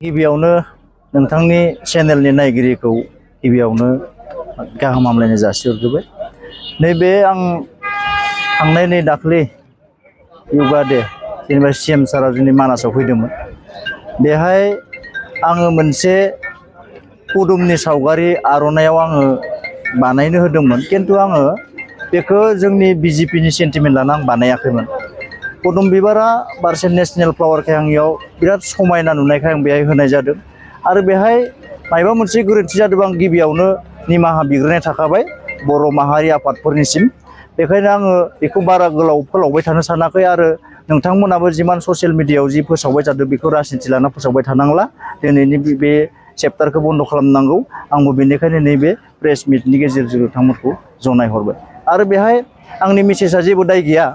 गिबियावनो नोंथांनि चेनेलनि नायगिरिखौ गिबियावनो गाहाम हामलायनाय जासिहरग्रोबाय। नैबे आं थांनाय नै दाख्लै योगा डे जेनेबा सीएम सारा जोंनि मानासाव फैदोंमोन। बेहाय आङो मोनसे पदुमनि सावगारि आर'नायाव आङो बानायनो होदोंमोन, किन्तु आङो बेखौ जोंनि बीजेपीनि सेन्टिमेन्ट लाना आं बानायाखैमोन। पदुम बिबारा बारसे नेशनेल फ्लावारखाय आं इयाव बिराद समायना नुनायखाय आं बेहाय होनाय जादों। आरो बेहाय मायबा मोनसे गोरोन्थि जादोंबा आं गिबियावनो निमाहा बिग्रोनाय थाखाबाय बर' माहारि आफादफोरनिसिम। बेखायनो आङो बेखौ बारा गोलाव फोलावबाय थानो सानाखै आरो नोंथांमोनाबो जिमान ससियेल मिडियायाव जि फोसावबाय थादों बेखौ राजनिति लाना फोसावबाय थानांला। दिनैनि बे चेप्टारखौ बन्द' खालामनांगौ। आंबो बेनिखायनो नैबे प्रेस मिटनि गेजेरजों नोंथांमोनखौ जनायहरबाय। आरो बेहाय आंनि मेसेजआ जेबो दाय गैया।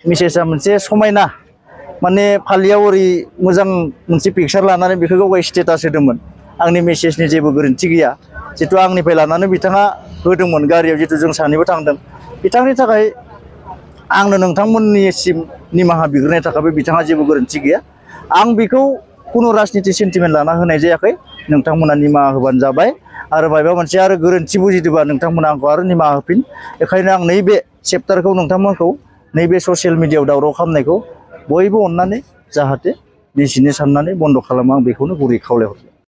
मेसेजआ मोनसे समायना माने फालियाव ओरै मोजां मोनसे पिकचार लानानै बेखौ गावगाय स्टेटास होदोंमोन। आंनि मेसेजनि जेबो गोरोन्थि गैया। जितु आंनिफ्राय लानानै बिथाङा होदोंमोन गारियाव, जितु जों सानैबो थांदों। बिथांनि थाखाय आंनो नोंथांमोननिसिम निमाहा बिग्रोनाय थाखाय बिथाङा जेबो गोरोन्थि गैया। आं बेखौ खुनु राजनिति सेन्टिमेन्ट लाना होनाय जायाखै। नोंथांमोना निमाहा होबानो जाबाय। आरो मायबा मोनसे आरो गोरोन्थि बुजिदोंबा नोंथांमोना आंखौ आरो निमाहा होफिन। बेखायनो आं नैबे चेप्टारखौ नोंथांमोनखौ नैबे ससियेल मिडियायाव दावराव खालामनायखौ बयबो अननानै जाहाथे निजिनि साननानै बन्द' खालामो, आं बेखौनो गुरै खावलायहरबाय।